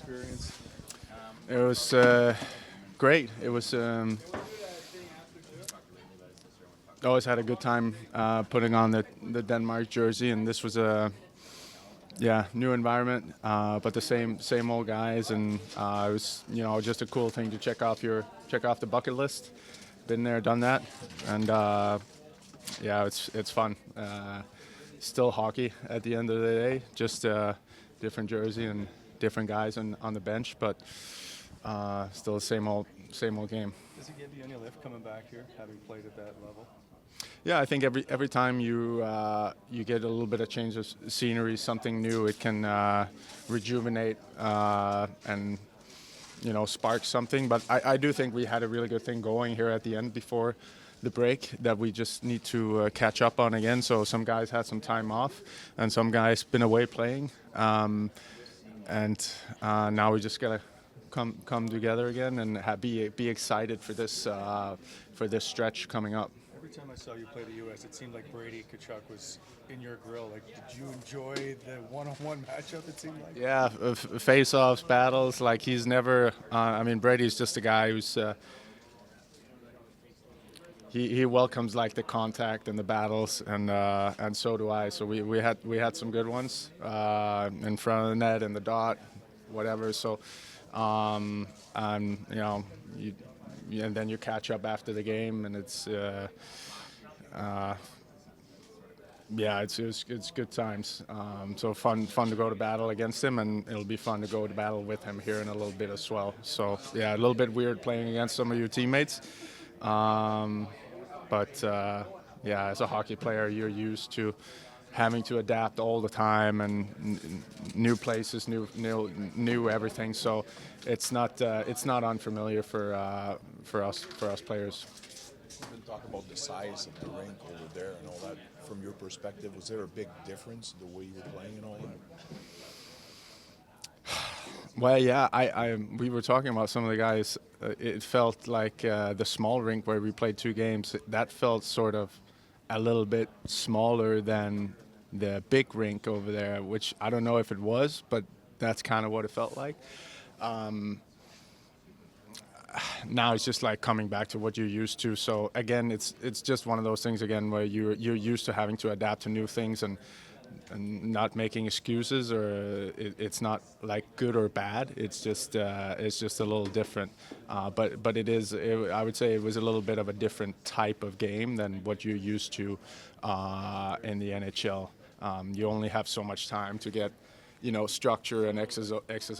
experience? It was great. It was always had a good time putting on the Denmark jersey, and this was a new environment, but the same old guys, and it was just a cool thing to check off the bucket list. Been there, done that, and it's fun. Still hockey at the end of the day, just different jersey and different guys on the bench, but still the same old game. Does it give you any lift coming back here, having played at that level? Yeah, I think every time you get a little bit of change of scenery, something new, it can rejuvenate and spark something. But I do think we had a really good thing going here at the end before the break that we just need to catch up on again. So some guys had some time off, and some guys been away playing, and now we just gotta come together again and be excited for this stretch coming up. Every time I saw you play the U.S., it seemed like Brady Tkachuk was in your grill. Like, did you enjoy the one-on-one matchup? It seemed like. Yeah, face-offs, battles. Like he's never. Brady's just a guy who's. He welcomes like the contact and the battles, and so do I. So we had some good ones in front of the net and the dot, whatever. So, and then you catch up after the game, and it's it's good times. So fun to go to battle against him, and it'll be fun to go to battle with him here in a little bit as well. So yeah, a little bit weird playing against some of your teammates. But as a hockey player, you're used to having to adapt all the time and new places, new everything. So it's not unfamiliar for us players. We've been talking about the size of the rink over there and all that. From your perspective, was there a big difference the way you were playing and all that? Well, yeah, we were talking about some of the guys. It felt like the small rink where we played 2 games, that felt sort of a little bit smaller than the big rink over there, which I don't know if it was, but that's kind of what it felt like. Now it's just like coming back to what you're used to. So again, it's just one of those things again where you're used to having to adapt to new things and not making excuses, or it's not like good or bad. It's just a little different. But I would say it was a little bit of a different type of game than what you're used to in the NHL. You only have so much time to get structure and X's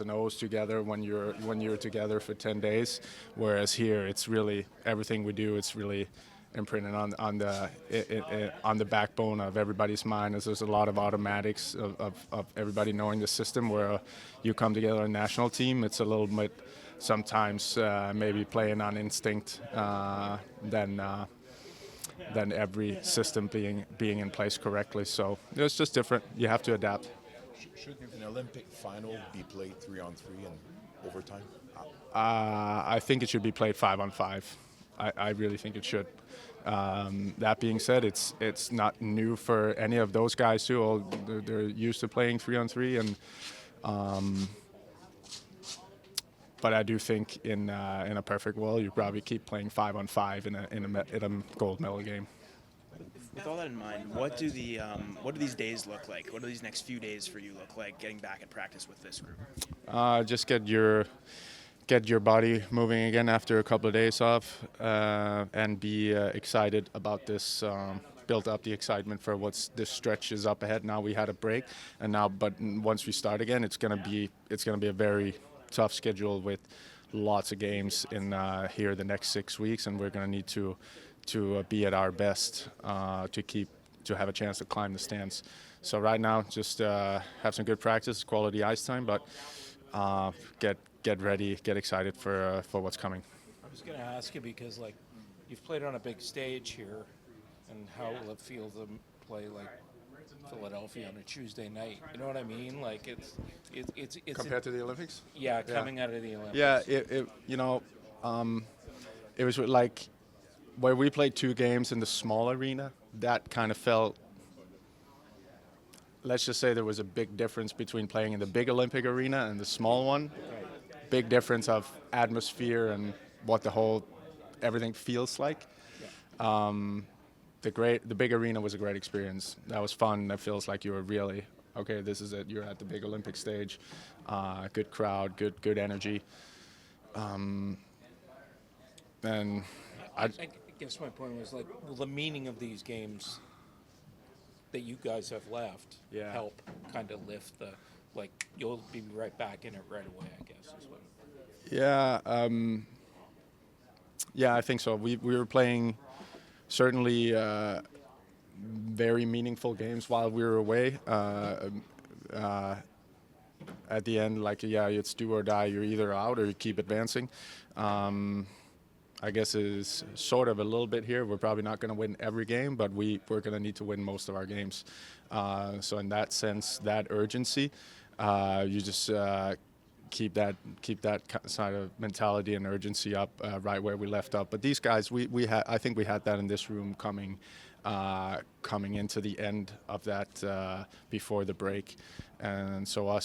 and O's together when you're together for 10 days. Whereas here, it's really everything we do. It's really imprinted on the backbone of everybody's mind, as there's a lot of automatics of everybody knowing the system. Where you come together on a national team, it's a little bit sometimes maybe playing on instinct than every system being in place correctly. So it's just different. You have to adapt. Should an Olympic final be played 3-on-3 in overtime? I think it should be played 5-on-5. I really think it should. That being said, it's not new for any of those guys too. They're used to playing 3-on-3, and but I do think in a perfect world, you probably keep playing 5-on-5 in a gold medal game. With all that in mind, what do these days look like? What do these next few days for you look like getting back at practice with this group? Just get your body moving again after a couple of days off, and be excited about this. Build up the excitement for this stretch is up ahead. Now we had a break, but once we start again, it's gonna be a very tough schedule with lots of games in here the next 6 weeks, and we're gonna need to be at our best to have a chance to climb the stands. So right now, just have some good practice, quality ice time, but get ready, get excited for what's coming. I was going to ask you because, like, you've played on a big stage here, and how will it feel to play like Philadelphia on a Tuesday night? You know what I mean? Like it's Compared to the Olympics? Yeah, coming out of the Olympics. Yeah, it was like where we played 2 games in the small arena. That kind of felt. Let's just say there was a big difference between playing in the big Olympic arena and the small one. Okay. big difference of atmosphere and what everything feels like. The big arena was a great experience. That was fun. That feels like you were really, okay, this is it. You're at the big Olympic stage. Good crowd, good energy. And I guess my point was like, well, the meaning of these games that you guys have left help kind of lift the, like, you'll be right back in it right away, I guess is what. Yeah, I think so. We were playing certainly very meaningful games while we were away. At the end, like, it's do or die. You're either out or you keep advancing. I guess is sort of a little bit here. We're probably not going to win every game, but we're going to need to win most of our games. So in that sense, that urgency, you just keep that side of mentality and urgency up right where we left up. But these guys, I think we had that in this room coming into the end of that before the break, and so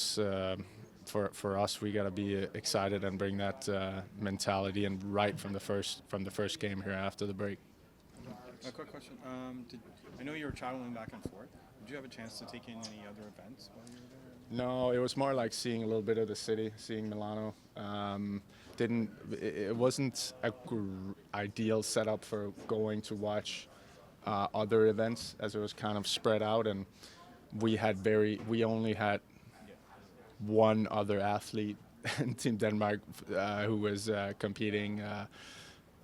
for us, we got to be excited and bring that mentality and right from the first game here after the break. A quick question. I know you were traveling back and forth. Did you have a chance to take in any other events while you were there? No, it was more like seeing a little bit of the city, seeing Milano. It wasn't a ideal setup for going to watch other events, as it was kind of spread out, and we only had one other athlete in Team Denmark who was competing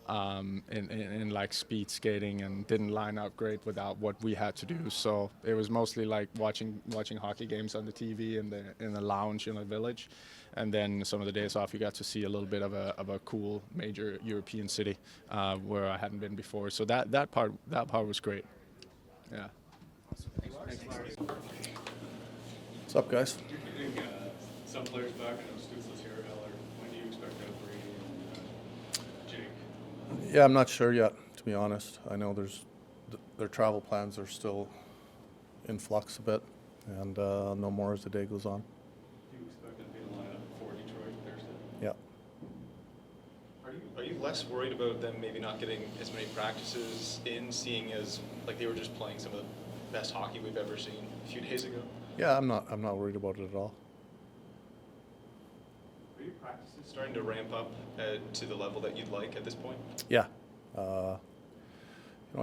in like speed skating and didn't line up great without what we had to do. So it was mostly like watching hockey games on the TV in the lounge in a village, and then some of the days off you got to see a little bit of a cool major European city where I hadn't been before. So that part was great. Yeah. What's up, guys? You're getting some players back. I know Stutzle's here, Eller. When do you expect to have Brady and Jake? Yeah, I'm not sure yet, to be honest. I know their travel plans are still in flux a bit, and no more as the day goes on. Do you expect them to be in the lineup for Detroit Thursday? Yeah. Are you less worried about them maybe not getting as many practices in, seeing as like they were just playing some of the best hockey we've ever seen a few days ago? Yeah, I'm not worried about it at all. Are your practices starting to ramp up to the level that you'd like at this point? Yeah. I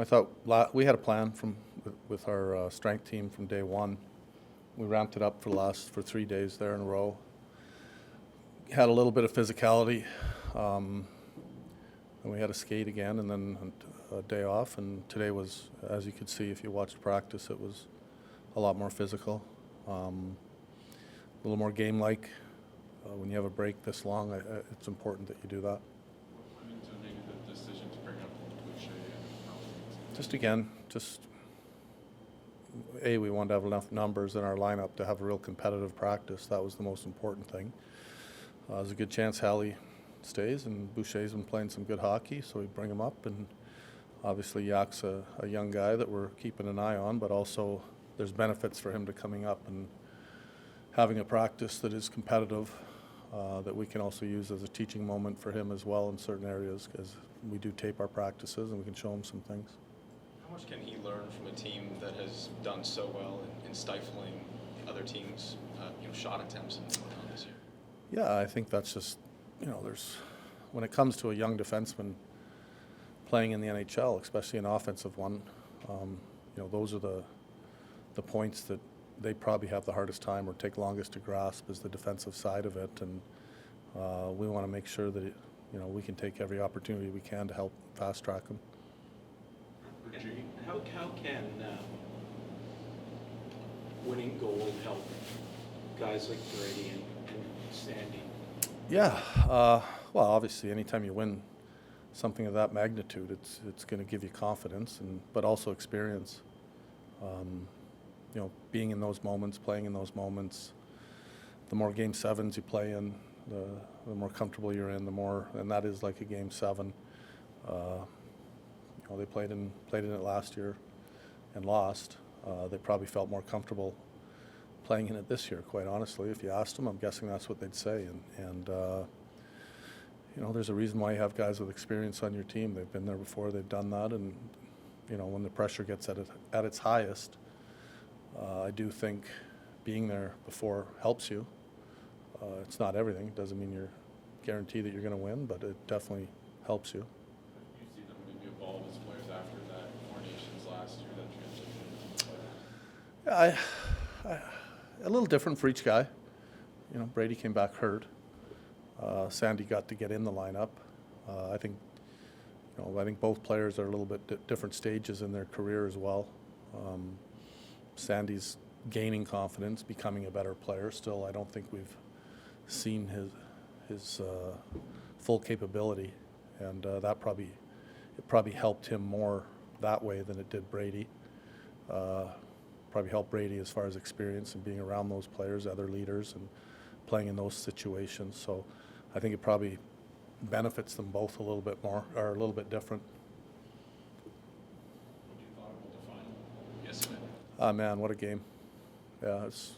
thought we had a plan with our strength team from day one. We ramped it up for 3 days there in a row. Had a little bit of physicality, and we had a skate again, and then a day off. And today was, as you could see if you watched practice, it was a lot more physical, a little more game-like. When you have a break this long, it's important that you do that. What went into maybe the decision to bring up Boucher and we wanted to have enough numbers in our lineup to have a real competitive practice. That was the most important thing. There's a good chance Hallie stays, and Boucher's been playing some good hockey, so we bring him up. And obviously Yak's a young guy that we're keeping an eye on, but also there's benefits for him to coming up and having a practice that is competitive, that we can also use as a teaching moment for him as well in certain areas, because we do tape our practices and we can show him some things. How much can he learn from a team that has done so well in stifling the other teams' shot attempts and whatnot this year? Yeah, I think that's just, when it comes to a young defenseman playing in the NHL, especially an offensive one, those are the points that they probably have the hardest time or take longest to grasp is the defensive side of it, and we want to make sure that we can take every opportunity we can to help fast track them. How can winning gold help guys like Brady and Sandy? Yeah, well, obviously, anytime you win something of that magnitude, it's going to give you confidence, but also experience. Being in those moments, playing in those moments, the more Game 7s you play in, the more comfortable you're in, and that is like a Game 7. They played in it last year and lost. They probably felt more comfortable playing in it this year, quite honestly. If you asked them, I'm guessing that's what they'd say. And there's a reason why you have guys with experience on your team. They've been there before, they've done that, and when the pressure gets at its highest, I do think being there before helps you. It's not everything. It doesn't mean you're guaranteed that you're going to win, but it definitely helps you. You see them maybe evolve as players after that formations last year, that transition into playoffs? A little different for each guy. Brady came back hurt. Sandy got to get in the lineup. I think both players are a little bit different stages in their career as well. Sandy's gaining confidence, becoming a better player. Still, I don't think we've seen his full capability, and it probably helped him more that way than it did Brady. Probably helped Brady as far as experience and being around those players, other leaders, and playing in those situations. So I think it probably benefits them both a little bit more, or a little bit different. What do you thought about the final yesterday? Ah, man, what a game. Yeah, it's,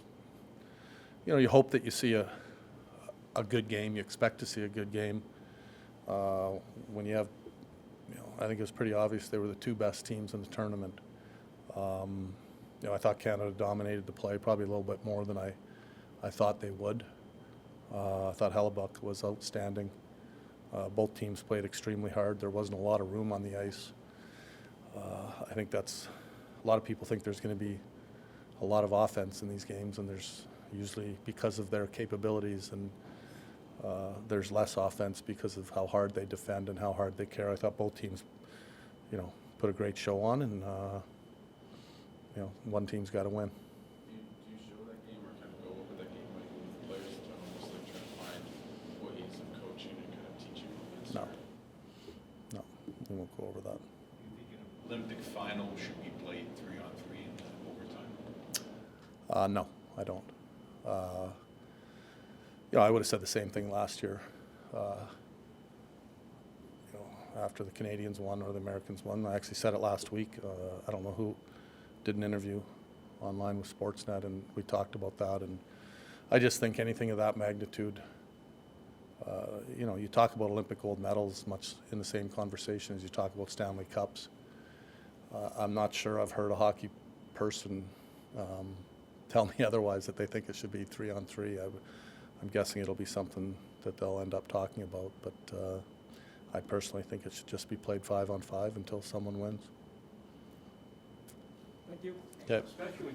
you hope that you see a good game. You expect to see a good game. When you have, I think it was pretty obvious they were the two best teams in the tournament. I thought Canada dominated the play probably a little bit more than I thought they would. I thought Hellebuck was outstanding. Both teams played extremely hard. There wasn't a lot of room on the ice. I think a lot of people think there's going to be a lot of offense in these games, and there's usually, because of their capabilities, and there's less offense because of how hard they defend and how hard they care. I thought both teams, put a great show on, and one team's got to win. Do you show that game or kind of go over that game with players to almost like try to find ways of coaching and kind of teaching them? No, we won't go over that. Do you think an Olympic final should be played 3-on-3 in overtime? No, I don't. I would have said the same thing last year. After the Canadians won or the Americans won. I actually said it last week. I don't know who did an interview online with Sportsnet, and we talked about that. And I just think anything of that magnitude, you talk about Olympic gold medals much in the same conversation as you talk about Stanley Cups. I'm not sure I've heard a hockey person tell me otherwise, that they think it should be 3-on-3. I'm guessing it'll be something that they'll end up talking about, but I personally think it should just be played 5-on-5 until someone wins. Thank you. Okay. Especially when